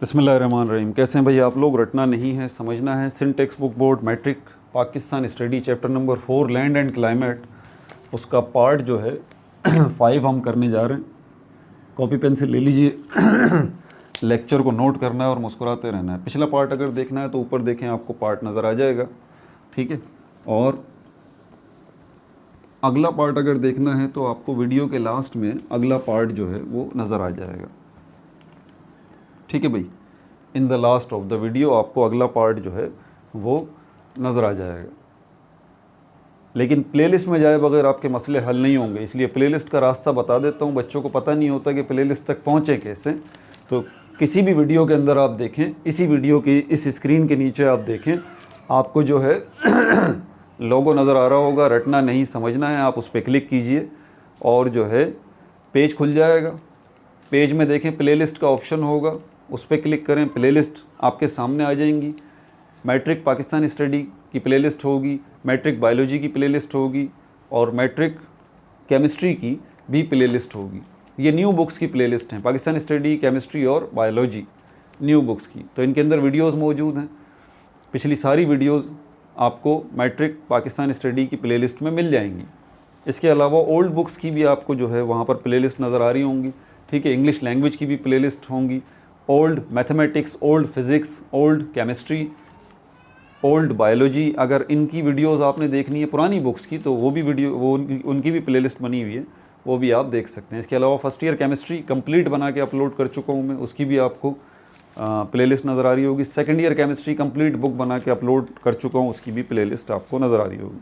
बिस्मिल्लाहिर्रहमानिर्रहीम। कैसे हैं भाई आप लोग? रटना नहीं है, समझना है। Sindh text book board matric Pakistan study chapter number 4 land and climate, उसका पार्ट जो है 5 हम करने जा रहे हैं। कॉपी पेंसिल ले लीजिए। लेक्चर को नोट करना है और मुस्कुराते रहना है। पिछला पार्ट अगर देखना है तो ऊपर देखें, आपको पार्ट नज़र आ जाएगा, ठीक है। और अगला पार्ट अगर देखना है तो आपको वीडियो के लास्ट में अगला पार्ट जो है वो नज़र आ जाएगा, ठीक है भाई। In the last of the video आपको अगला पार्ट जो है वो नज़र आ जाएगा। लेकिन प्लेलिस्ट में जाए बगैर आपके मसले हल नहीं होंगे, इसलिए प्लेलिस्ट का रास्ता बता देता हूँ। बच्चों को पता नहीं होता कि प्लेलिस्ट तक पहुँचे कैसे। तो किसी भी वीडियो के अंदर आप देखें, इसी वीडियो की इस स्क्रीन के नीचे आप देखें, आपको जो है लोगो नज़र आ रहा होगा, रटना नहीं समझना है। आप उस पर क्लिक कीजिए और जो है पेज खुल जाएगा। पेज में देखें प्लेलिस्ट का ऑप्शन होगा, उस पर क्लिक करें, प्लेलिस्ट आपके सामने आ जाएंगी। मैट्रिक पाकिस्तान स्टडी की प्लेलिस्ट होगी, मैट्रिक बायोलॉजी की प्लेलिस्ट होगी और मैट्रिक केमिस्ट्री की भी प्लेलिस्ट होगी। ये न्यू बुक्स की प्लेलिस्ट हैं, पाकिस्तान स्टडी, केमिस्ट्री और बायोलॉजी, न्यू बुक्स की। तो इनके अंदर वीडियोस मौजूद हैं। पिछली सारी वीडियोस आपको मैट्रिक पाकिस्तान स्टडी की प्लेलिस्ट में मिल जाएंगी। इसके अलावा ओल्ड बुक्स की भी आपको जो है वहाँ पर प्लेलिस्ट नज़र आ रही होंगी, ठीक है। इंग्लिश लैंग्वेज की भी प्लेलिस्ट होंगी, old mathematics, old physics, old chemistry, old biology. अगर इनकी वीडियोस आपने देखनी है पुरानी बुक्स की, तो वो भी वीडियो उनकी भी प्लेलिस्ट बनी हुई है, वो भी आप देख सकते हैं। इसके अलावा फर्स्ट ईयर केमिस्ट्री कंप्लीट बना के अपलोड कर चुका हूँ मैं, उसकी भी आपको प्लेलिस्ट नज़र आ रही होगी। Second year chemistry complete book बना के अपलोड कर चुका हूँ, उसकी भी प्लेलिस्ट आपको नज़र आ रही होगी।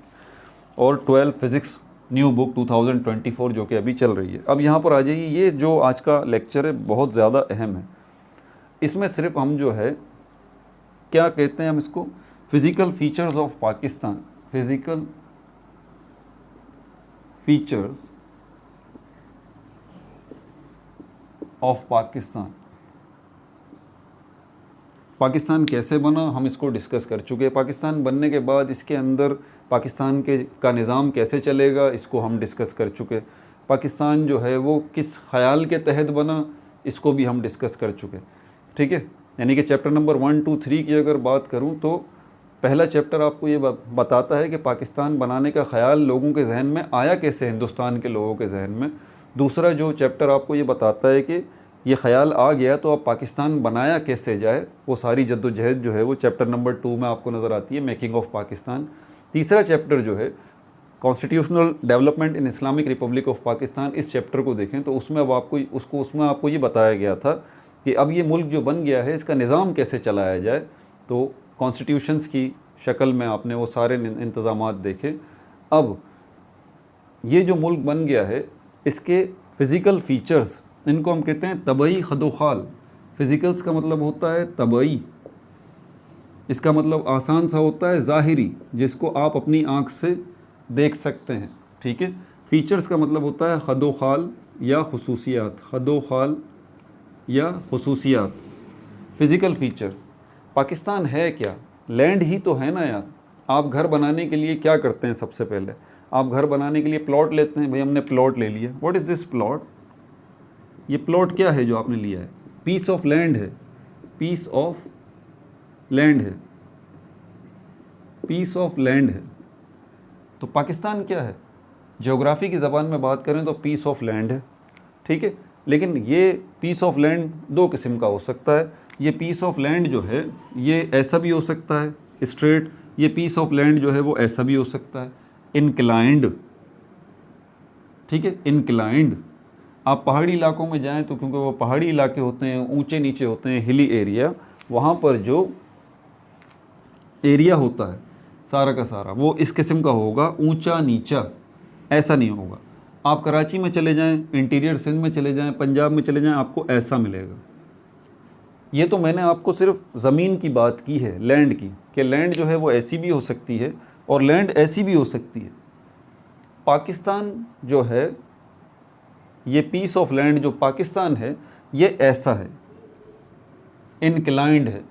और 12 फिज़िक्स न्यू बुक 2024 जो कि अभी चल रही है। अब यहाँ पर आ जाइए, ये जो आज का लेक्चर है बहुत ज़्यादा अहम है। इसमें सिर्फ हम जो है क्या कहते हैं, हम इसको physical features of Pakistan, physical features of Pakistan, Pakistan कैसे बना हम इसको डिस्कस कर चुके हैं। पाकिस्तान बनने के बाद इसके अंदर पाकिस्तान का निज़ाम कैसे चलेगा, इसको हम डिस्कस कर चुके। पाकिस्तान जो है वो किस ख़याल के तहत बना, इसको भी हम डिस्कस कर चुके, ठीक है। यानी कि चैप्टर नंबर 1, 2, 3 की अगर बात करूं तो पहला चैप्टर आपको ये बताता है कि पाकिस्तान बनाने का ख़याल लोगों के जहन में आया कैसे, हिंदुस्तान के लोगों के जहन में। दूसरा जो चैप्टर आपको ये बताता है कि ये ख़याल आ गया तो अब पाकिस्तान बनाया कैसे जाए, वो सारी जद्दोजहद जो है वो चैप्टर नंबर 2 में आपको नज़र आती है, मेकिंग ऑफ पाकिस्तान। तीसरा चैप्टर जो है constitutional development in Islamic Republic of Pakistan, इस चैप्टर को देखें तो उसमें अब आपको उसमें आपको ये बताया गया था कि अब ये मुल्क जो बन गया है इसका निज़ाम कैसे चलाया जाए। तो कॉन्स्टिट्यूशंस की शक्ल में आपने वो सारे इंतज़ामात देखे। अब ये जो मुल्क बन गया है इसके फ़िज़िकल फ़ीचर्स, इनको हम कहते हैं तबई खदोखाल। फ़िज़िकल्स का मतलब होता है तबई, इसका मतलब आसान सा होता है ज़ाहिरी, जिसको आप अपनी आँख से देख सकते हैं, ठीक है। फ़ीचर्स का मतलब होता है खदोखाल या खुसूसियात, खदोखाल या खुसूसियात, फ़िज़िकल फ़ीचर्स। पाकिस्तान है क्या? लैंड ही तो है ना यार। आप घर बनाने के लिए क्या करते हैं? सबसे पहले आप घर बनाने के लिए प्लॉट लेते हैं। भाई हमने प्लॉट ले लिया, व्हाट इज़ दिस प्लॉट? ये प्लॉट क्या है जो आपने लिया है? पीस ऑफ लैंड है, पीस ऑफ लैंड है, पीस ऑफ लैंड है। तो पाकिस्तान क्या है? ज्योग्राफी की ज़बान में बात करें तो पीस ऑफ लैंड है, ठीक है। लेकिन ये पीस ऑफ लैंड दो किस्म का हो सकता है। ये पीस ऑफ लैंड जो है ये ऐसा भी हो सकता है स्ट्रेट, ये पीस ऑफ लैंड जो है वो ऐसा भी हो सकता है इनक्लाइंड, ठीक है, इनक्लाइंड। आप पहाड़ी इलाकों में जाएं तो क्योंकि वो पहाड़ी इलाके होते हैं, ऊंचे नीचे होते हैं, हिली एरिया, वहाँ पर जो एरिया होता है सारा का सारा वो इस किस्म का होगा, ऊंचा नीचा, ऐसा नहीं होगा। आप कराची में चले जाएं, इंटीरियर सिंध में चले जाएं, पंजाब में चले जाएं, आपको ऐसा मिलेगा। ये तो मैंने आपको सिर्फ ज़मीन की बात की है, लैंड की, कि लैंड जो है वो ऐसी भी हो सकती है और लैंड ऐसी भी हो सकती है। पाकिस्तान जो है, ये पीस ऑफ लैंड जो पाकिस्तान है ये ऐसा है, इनक्लाइंड है।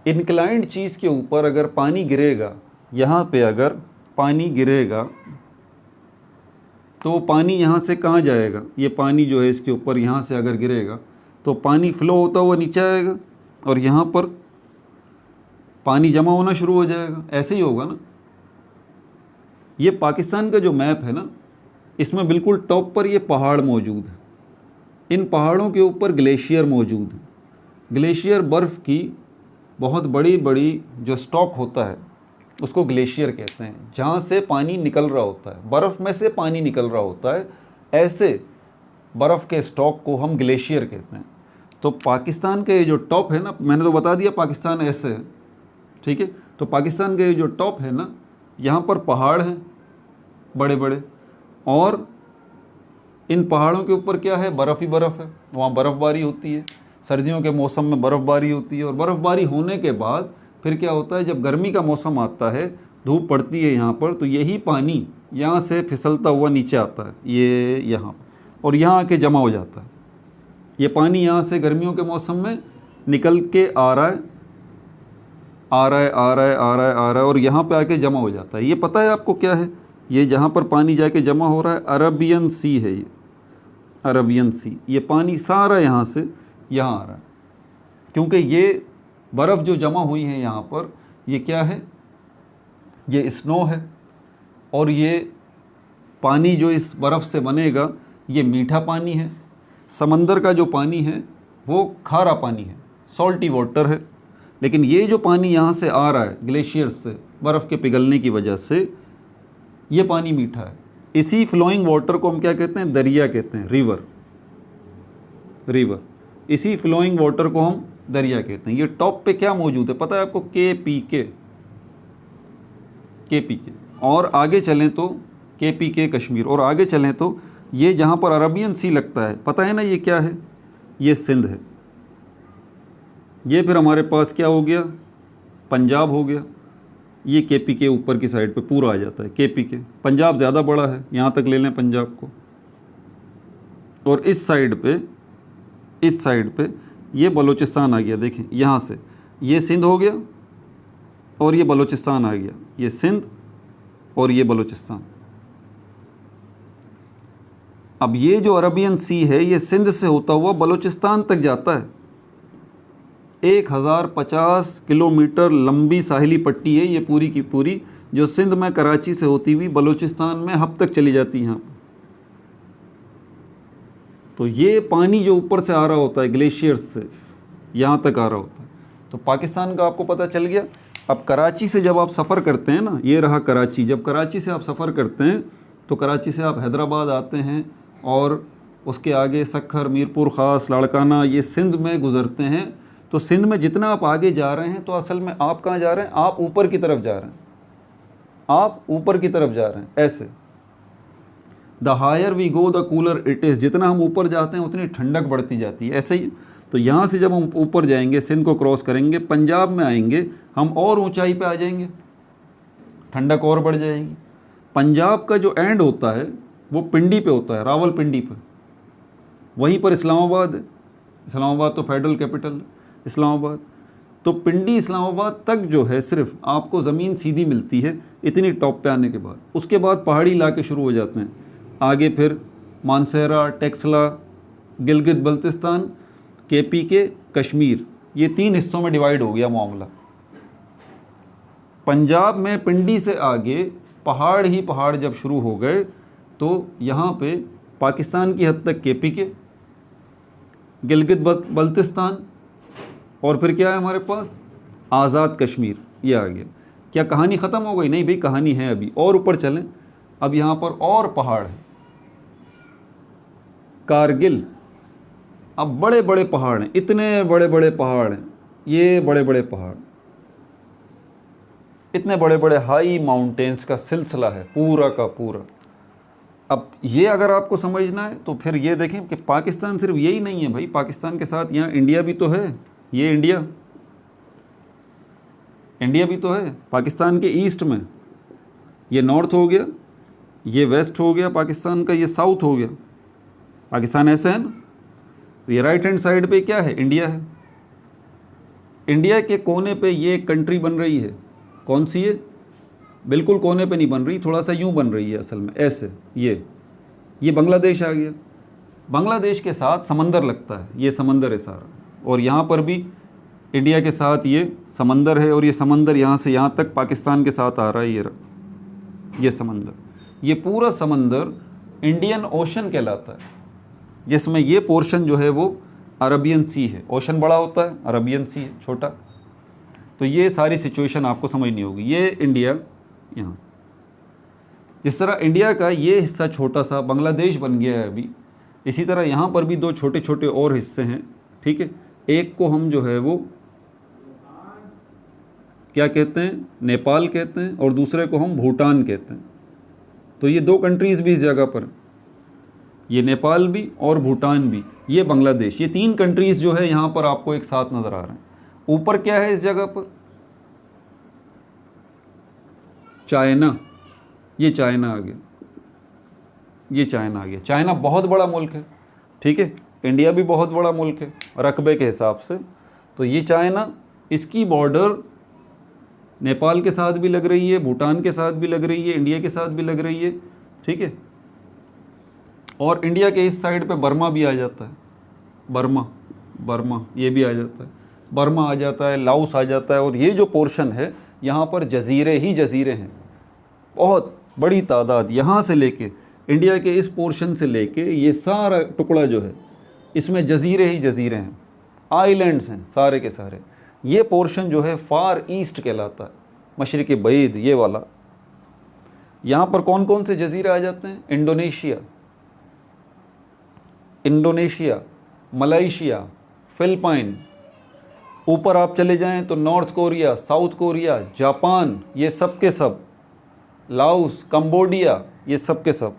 इनक्लाइंड चीज़ के ऊपर अगर पानी गिरेगा, यहाँ पे अगर पानी गिरेगा तो पानी यहाँ से कहाँ जाएगा? ये पानी जो है इसके ऊपर यहाँ से अगर गिरेगा तो पानी फ्लो होता हुआ नीचे आएगा और यहाँ पर पानी जमा होना शुरू हो जाएगा। ऐसे ही होगा ना। ये पाकिस्तान का जो मैप है ना, इसमें बिल्कुल टॉप पर ये पहाड़ मौजूद है। इन पहाड़ों के ऊपर ग्लेशियर मौजूद है। ग्लेशियर बर्फ़ की बहुत बड़ी बड़ी जो स्टॉक होता है उसको ग्लेशियर कहते हैं, जहाँ से पानी निकल रहा होता है, बर्फ़ में से पानी निकल रहा होता है। ऐसे बर्फ़ के स्टॉक को हम ग्लेशियर कहते हैं। तो पाकिस्तान के जो टॉप है ना, मैंने तो बता दिया पाकिस्तान ऐसे है, ठीक है। तो पाकिस्तान के जो टॉप है ना, यहाँ पर पहाड़ हैं बड़े बड़े, और इन पहाड़ों के ऊपर क्या है, बर्फ़ ही बर्फ़ है। वहाँ बर्फ़बारी होती है, सर्दियों के मौसम में बर्फ़बारी होती है। और बर्फ़बारी होने के बाद फिर क्या होता है, जब गर्मी का मौसम आता है, धूप पड़ती है यहाँ पर, तो यही पानी यहाँ से फिसलता हुआ नीचे आता है, ये यहाँ, और यहाँ आके जमा हो जाता है। ये पानी यहाँ से गर्मियों के मौसम में निकल के आ रहा है, आ रहा है, आ रहा है, आ रहा है, आ रहा है, और यहाँ पे आके जमा हो जाता है। ये पता है आपको क्या है, ये जहाँ पर पानी जाके जमा हो रहा है, अरबियन सी है ये, अरबियन सी। ये पानी सारा यहाँ से यहाँ आ रहा है, क्योंकि ये बर्फ़ जो जमा हुई है यहाँ पर, ये क्या है, ये स्नो है। और ये पानी जो इस बर्फ़ से बनेगा, ये मीठा पानी है। समंदर का जो पानी है वो खारा पानी है, सॉल्टी वाटर है। लेकिन ये जो पानी यहाँ से आ रहा है ग्लेशियर से, बर्फ़ के पिघलने की वजह से, ये पानी मीठा है। इसी फ्लोइंग वाटर को हम क्या कहते हैं, दरिया कहते हैं, रिवर, रिवर। इसी फ्लोइंग वाटर को हम दरिया कहते हैं। ये टॉप पे क्या मौजूद है पता है आपको, KPK, KPK। और आगे चलें तो KPK कश्मीर, और आगे चलें तो ये जहाँ पर अरबियन सी लगता है, पता है ना ये क्या है, ये सिंध है। ये फिर हमारे पास क्या हो गया, पंजाब हो गया। ये KPK ऊपर की साइड पे पूरा आ जाता है, KPK। पंजाब ज़्यादा बड़ा है, यहाँ तक ले लें पंजाब को। और इस साइड पे, इस साइड पे ये बलूचिस्तान आ गया। देखें यहाँ से ये सिंध हो गया और ये बलूचिस्तान आ गया, ये सिंध और ये बलूचिस्तान। अब ये जो अरबियन सी है, ये सिंध से होता हुआ बलूचिस्तान तक जाता है। 1050 किलोमीटर लंबी साहिली पट्टी है ये पूरी की पूरी, जो सिंध में कराची से होती हुई बलूचिस्तान में हब तक चली जाती है यहाँ पर। तो ये पानी जो ऊपर से आ रहा होता है ग्लेशियर्स से, यहाँ तक आ रहा होता है। तो पाकिस्तान का आपको पता चल गया। अब कराची से जब आप सफ़र करते हैं ना, ये रहा कराची, जब कराची से आप सफ़र करते हैं तो कराची से आप हैदराबाद आते हैं और उसके आगे सखर, मीरपुर ख़ास, लाड़काना, ये सिंध में गुज़रते हैं। तो सिंध में जितना आप आगे जा रहे हैं, तो असल में आप कहाँ जा रहे हैं, आप ऊपर की तरफ जा रहे हैं, आप ऊपर की तरफ जा रहे हैं। ऐसे the higher we go the cooler it is, जितना हम ऊपर जाते हैं उतनी ठंडक बढ़ती जाती है। ऐसे ही तो यहाँ से जब हम ऊपर जाएंगे, सिंध को क्रॉस करेंगे, पंजाब में आएंगे, हम और ऊंचाई पे आ जाएंगे, ठंडक और बढ़ जाएगी। पंजाब का जो एंड होता है वो पिंडी पे होता है, रावलपिंडी पे। वहीं पर इस्लामाबाद है, इस्लामाबाद तो फेडरल कैपिटल है इस्लामाबाद। तो पिंडी इस्लामाबाद तक जो है सिर्फ आपको ज़मीन सीधी मिलती है इतनी टॉप पे आने के बाद। उसके बाद पहाड़ी इलाके शुरू हो जाते हैं। आगे फिर मानसेरा, टेक्सला, गिलगित बल्तिस्तान, KPK कश्मीर, ये 3 हिस्सों में डिवाइड हो गया मामला। पंजाब में पिंडी से आगे पहाड़ ही पहाड़ जब शुरू हो गए, तो यहाँ पे पाकिस्तान की हद तक KPK, गिलगित बल्तिस्तान, और फिर क्या है हमारे पास, आज़ाद कश्मीर, ये आ गया। क्या कहानी ख़त्म हो गई? नहीं भाई, कहानी है अभी और ऊपर चलें। अब यहाँ पर और पहाड़ है, कारगिल। अब बड़े बड़े पहाड़ हैं, इतने बड़े बड़े पहाड़ हैं, ये बड़े बड़े पहाड़, इतने बड़े बड़े हाई माउंटेन्स का सिलसिला है पूरा का पूरा। अब ये अगर आपको समझना है तो फिर ये देखें कि पाकिस्तान सिर्फ यही नहीं है भाई, पाकिस्तान के साथ यहाँ इंडिया भी तो है। ये इंडिया, इंडिया भी तो है पाकिस्तान के ईस्ट में। ये नॉर्थ हो गया, ये वेस्ट हो गया पाकिस्तान का, ये साउथ हो गया। पाकिस्तान ऐसा है ना, ये राइट हैंड साइड पे क्या है, इंडिया है। इंडिया के कोने पे ये एक कंट्री बन रही है, कौन सी है, बिल्कुल कोने पे नहीं बन रही, थोड़ा सा यूं बन रही है असल में, ऐसे। ये बांग्लादेश आ गया। बांग्लादेश के साथ समंदर लगता है, ये समंदर है सारा, और यहाँ पर भी इंडिया के साथ ये समंदर है, और ये समंदर यहाँ से यहाँ तक पाकिस्तान के साथ आ रहा है। ये समंदर, ये पूरा समंदर इंडियन ओशन कहलाता है, जिसमें ये पोर्शन जो है वो अरबियन सी है। ओशन बड़ा होता है, अरबियन सी है छोटा। तो ये सारी सिचुएशन आपको समझनी होगी। ये इंडिया यहाँ, जिस तरह इंडिया का ये हिस्सा छोटा सा बांग्लादेश बन गया है अभी, इसी तरह यहाँ पर भी दो छोटे छोटे और हिस्से हैं, ठीक है। एक को हम जो है वो क्या कहते हैं, नेपाल कहते हैं, और दूसरे को हम भूटान कहते हैं। तो ये दो कंट्रीज़ भी इस जगह पर, ये नेपाल भी और भूटान भी, ये बांग्लादेश, ये तीन कंट्रीज़ जो है यहाँ पर आपको एक साथ नज़र आ रहे हैं। ऊपर क्या है इस जगह पर, चाइना, ये चाइना आ गया, ये चाइना आ गया। चाइना बहुत बड़ा मुल्क है, ठीक है। इंडिया भी बहुत बड़ा मुल्क है रकबे के हिसाब से। तो ये चाइना, इसकी बॉर्डर नेपाल के साथ भी लग रही है, भूटान के साथ भी लग रही है, इंडिया के साथ भी लग रही है, ठीक है। और इंडिया के इस साइड पे बर्मा भी आ जाता है, बर्मा ये भी आ जाता है, बर्मा आ जाता है, लाओस आ जाता है। और ये जो पोर्शन है यहाँ पर जजीरे ही जजीरे हैं, बहुत बड़ी तादाद, यहाँ से लेके इंडिया के इस पोर्शन से लेके ये सारा टुकड़ा जो है, इसमें जजीरे ही जजीरे हैं, आइलैंड्स हैं सारे के सारे। ये पोर्शन जो है फार ईस्ट कहलाता है, मशरिक़ बईद, ये वाला। यहाँ पर कौन कौन से जजीरे आ जाते हैं, इंडोनेशिया, मलेशिया, फिलिपाइन। ऊपर आप चले जाएं तो north Korea, south Korea, Japan, ये सब के सब, लाओस, कंबोडिया, ये सब के सब,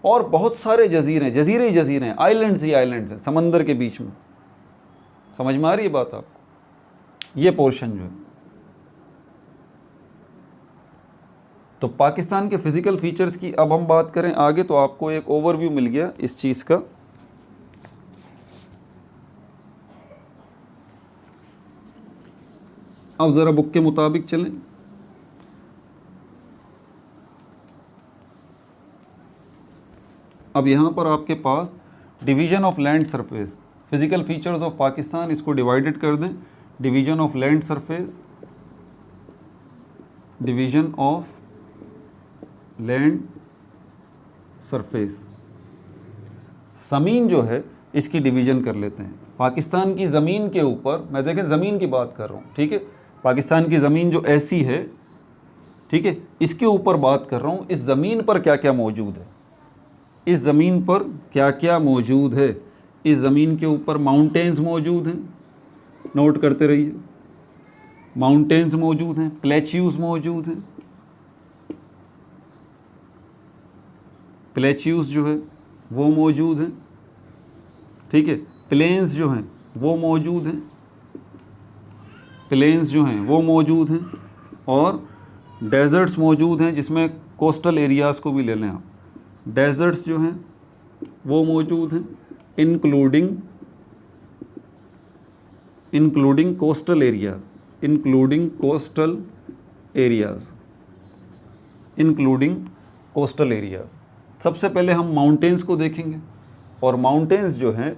और बहुत सारे जजीरे ही जजीरे हैं, आइलैंड्स ही आइलैंड्स हैं समंदर के बीच में। समझ में आ रही है बात आपको? ये पोर्शन जो है, तो पाकिस्तान के फिज़िकल फीचर्स की अब हम बात करें आगे, तो आपको एक ओवरव्यू मिल गया इस चीज़ का। अब ज़रा बुक के मुताबिक चलें। अब यहाँ पर आपके पास division of land surface, physical features of Pakistan, इसको डिवाइडेड कर दें। Division of land surface, division of land surface, ज़मीन जो है इसकी डिवीज़न कर लेते हैं। पाकिस्तान की ज़मीन के ऊपर, मैं देखें ज़मीन की बात कर रहा हूँ, ठीक है। पाकिस्तान की ज़मीन जो ऐसी है, ठीक है, इसके ऊपर बात कर रहा हूँ। इस ज़मीन पर क्या क्या मौजूद है, इस ज़मीन पर क्या क्या मौजूद है। इस ज़मीन के ऊपर माउंटेन्स मौजूद हैं, नोट करते रहिए। माउंटेन्स मौजूद हैं, प्लेच्यूज मौजूद हैं, प्लेच्यूज जो है वो मौजूद हैं, ठीक है। प्लेन्स जो हैं वो मौजूद हैं, प्लेन्स जो हैं वो मौजूद हैं, और डेजर्ट्स मौजूद हैं, जिसमें कोस्टल एरियाज़ को भी ले लें आप। डेजर्ट्स जो हैं वो मौजूद हैं, including coastal areas, including coastal areas. सबसे पहले हम माउंटेन्स को देखेंगे। और माउंटेन्स जो हैं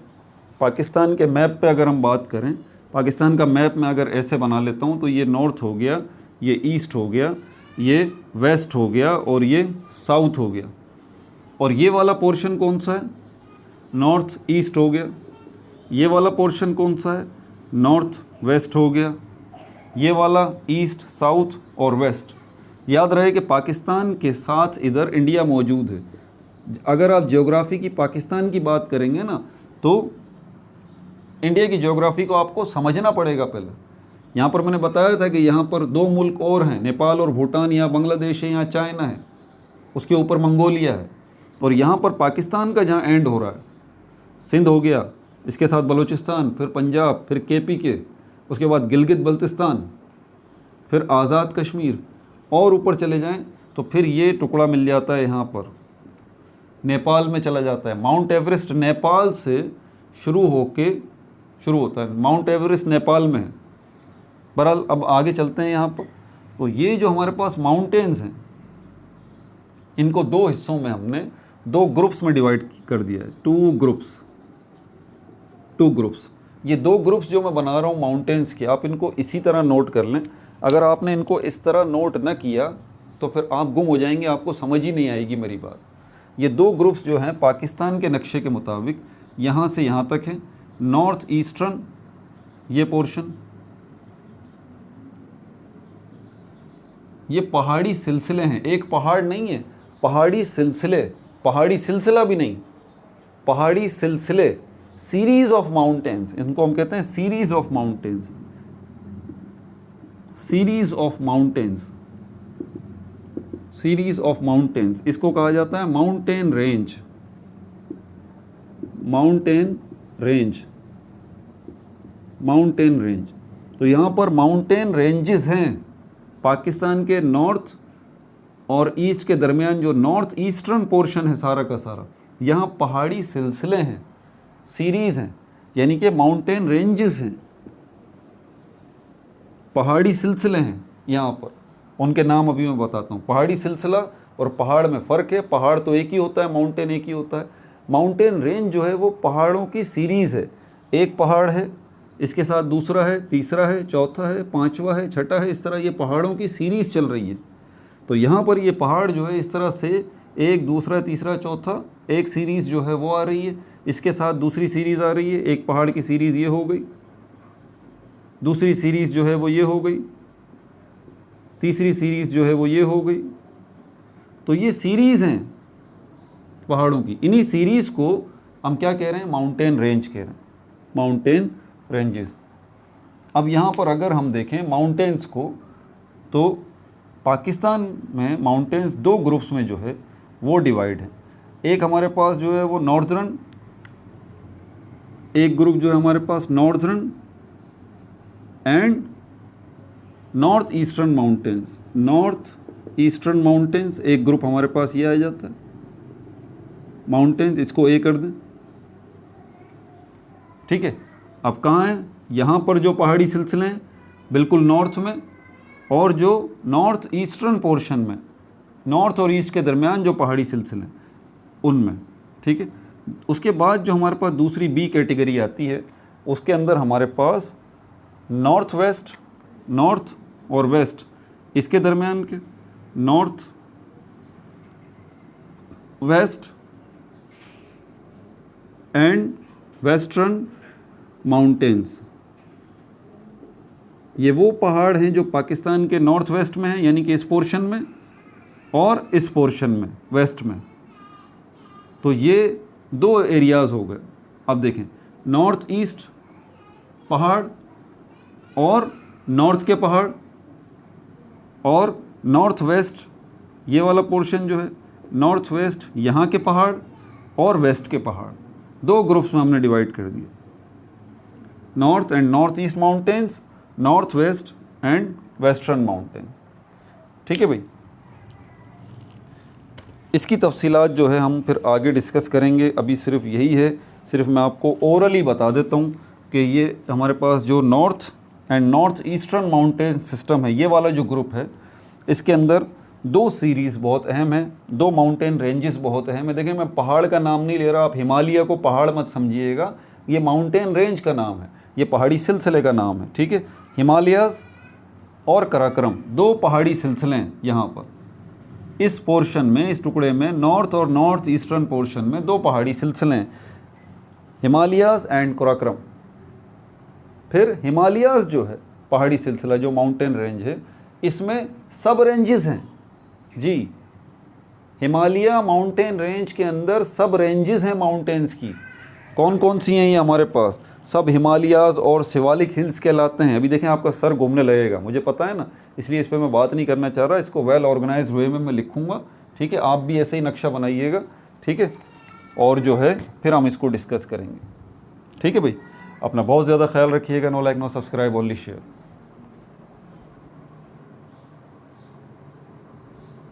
पाकिस्तान के मैप पे अगर हम बात करें, पाकिस्तान का मैप मैं अगर ऐसे बना लेता हूँ, तो ये नॉर्थ हो गया, ये ईस्ट हो गया, ये वेस्ट हो गया, और ये साउथ हो गया। और ये वाला पोर्शन कौन सा है, नॉर्थ ईस्ट हो गया। ये वाला पोर्शन कौन सा है, नॉर्थ वेस्ट हो गया। ये वाला ईस्ट, साउथ और वेस्ट। याद रहे कि पाकिस्तान के साथ इधर इंडिया मौजूद है। अगर आप ज्योग्राफी की पाकिस्तान की बात करेंगे ना, तो इंडिया की ज्योग्राफी को आपको समझना पड़ेगा पहले। यहाँ पर मैंने बताया था कि यहाँ पर दो मुल्क और हैं, नेपाल और भूटान। यहाँ बांग्लादेश है, यहाँ चाइना है, उसके ऊपर मंगोलिया है। और यहाँ पर पाकिस्तान का जहाँ एंड हो रहा है, सिंध हो गया, इसके साथ बलूचिस्तान, फिर पंजाब, फिर KPK, उसके बाद गिलगित बल्तिस्तान, फिर आज़ाद कश्मीर, और ऊपर चले जाएं तो फिर ये टुकड़ा मिल जाता है यहाँ पर, नेपाल में चला जाता है। माउंट एवरेस्ट नेपाल से शुरू होता है, माउंट एवरेस्ट नेपाल में है। बहरहाल अब आगे चलते हैं यहाँ पर। तो ये जो हमारे पास माउंटेन्स हैं, इनको दो हिस्सों में हमने 2 ग्रुप्स में डिवाइड कर दिया है, 2 ग्रुप्स। ये 2 ग्रुप्स जो मैं बना रहा हूँ माउंटेन्स के, आप इनको इसी तरह नोट कर लें। अगर आपने इनको इस तरह नोट न किया तो फिर आप गुम हो जाएंगे, आपको समझ ही नहीं आएगी मेरी बात। ये 2 ग्रुप्स जो हैं पाकिस्तान के नक्शे के मुताबिक यहाँ से यहाँ तक है। नॉर्थ ईस्टर्न ये पोर्शन, ये पहाड़ी सिलसिले हैं, एक पहाड़ नहीं है, पहाड़ी सिलसिले, पहाड़ी सिलसिला भी नहीं, पहाड़ी सिलसिले, सीरीज ऑफ माउंटेन्स, इनको हम कहते हैं series of mountains, series of mountains, series of mountains, इसको कहा जाता है mountain range, mountain range, mountain range. तो यहाँ पर माउंटेन रेंजेस हैं पाकिस्तान के नॉर्थ और ईस्ट के दरमियान, जो नॉर्थ ईस्टर्न पोर्शन है सारा का सारा, यहाँ पहाड़ी सिलसिले हैं, सीरीज़ हैं, यानी कि माउंटेन रेंजेस हैं, पहाड़ी सिलसिले हैं यहाँ पर। उनके नाम अभी मैं बताता हूँ। पहाड़ी सिलसिला और पहाड़ में फ़र्क है, पहाड़ तो एक ही होता है, माउंटेन एक ही होता है। माउंटेन रेंज जो है वो पहाड़ों की सीरीज़ है, एक पहाड़ है, इसके साथ दूसरा है, तीसरा है, चौथा है, पांचवा है, छठा है, इस तरह ये पहाड़ों की सीरीज़ चल रही है। तो यहाँ पर ये पहाड़ जो है इस तरह से एक, दूसरा, तीसरा, चौथा, एक सीरीज़ जो है वो आ रही है, इसके साथ दूसरी सीरीज़ आ रही है, एक पहाड़ की सीरीज़ ये हो गई, दूसरी सीरीज़ जो है वो ये हो गई, तीसरी सीरीज़ जो है वो ये हो गई। तो ये सीरीज़ हैं पहाड़ों की, इन्हीं सीरीज़ को हम क्या कह रहे हैं, माउंटेन रेंज कह रहे हैं, माउंटेन रेंजेस। अब यहाँ पर अगर हम देखें माउंटेन्स को, तो पाकिस्तान में माउंटेन्स 2 ग्रुप्स में जो है वो डिवाइड है। एक हमारे पास जो है वो नॉर्दर्न, एक ग्रुप जो है हमारे पास northern and north eastern mountains, north eastern mountains एक ग्रुप हमारे पास ये आ जाता है माउंटेन्स, इसको ए कर दें, ठीक है। अब कहाँ है, यहाँ पर जो पहाड़ी सिलसिले हैं बिल्कुल नॉर्थ में, और जो नॉर्थ ईस्टर्न पोर्शन में, नॉर्थ और ईस्ट के दरमियान जो पहाड़ी सिलसिले हैं उनमें, ठीक है। उसके बाद जो हमारे पास दूसरी बी कैटेगरी आती है, उसके अंदर हमारे पास नॉर्थ वेस्ट, नॉर्थ और वेस्ट इसके दरमियान के, north west and western mountains. ये वो पहाड़ हैं जो पाकिस्तान के नॉर्थ वेस्ट में हैं, यानी कि इस पोर्शन में और इस पोर्शन में वेस्ट में। तो ये 2 एरियाज़ हो गए। अब देखें, नॉर्थ ईस्ट पहाड़ और नॉर्थ के पहाड़, और नॉर्थ वेस्ट ये वाला पोर्शन जो है, नॉर्थ वेस्ट यहाँ के पहाड़ और वेस्ट के पहाड़, 2 ग्रुप्स में हमने डिवाइड कर दिए, north and north east mountains, north west and western mountains, ठीक है भाई। इसकी तफसीलात जो है हम फिर आगे डिस्कस करेंगे, अभी सिर्फ यही है, सिर्फ मैं आपको ओरली बता देता हूँ कि ये हमारे पास जो north and north eastern mountain system है, ये वाला जो ग्रुप है, इसके अंदर 2 सीरीज़ बहुत अहम है, 2 माउंटेन रेंजेस बहुत अहम है। देखें, मैं पहाड़ का नाम नहीं ले रहा, आप हिमालय को पहाड़ मत समझिएगा, ये माउंटेन रेंज का नाम है, ये पहाड़ी सिलसिले का नाम है, ठीक है। हिमालयाज़ और कराक्रम 2 पहाड़ी सिलसिले हैं यहाँ पर, इस पोर्शन में, इस टुकड़े में, नॉर्थ और नॉर्थ ईस्टर्न पोर्शन में 2 पहाड़ी सिलसिले हैं, हिमालयाज़ एंड कराक्रम। फिर हिमालयाज़ जो है पहाड़ी सिलसिला, जो माउंटेन रेंज है, इसमें सब रेंजेस हैं जी। हिमालय माउंटेन रेंज के अंदर सब रेंजेस हैं माउंटेन्स की। कौन कौन सी हैं ये हमारे पास, सब हिमालयाज़ और शिवालिक हिल्स कहलाते हैं। अभी देखें, आपका सर घूमने लगेगा, मुझे पता है ना, इसलिए इस पर मैं बात नहीं करना चाह रहा, इसको वेल ऑर्गेनाइज्ड वे में मैं लिखूँगा, ठीक है। आप भी ऐसे ही नक्शा बनाइएगा, ठीक है, और जो है फिर हम इसको डिस्कस करेंगे, ठीक है भाई। अपना बहुत ज़्यादा ख्याल रखिएगा। No like no subscribe, only share.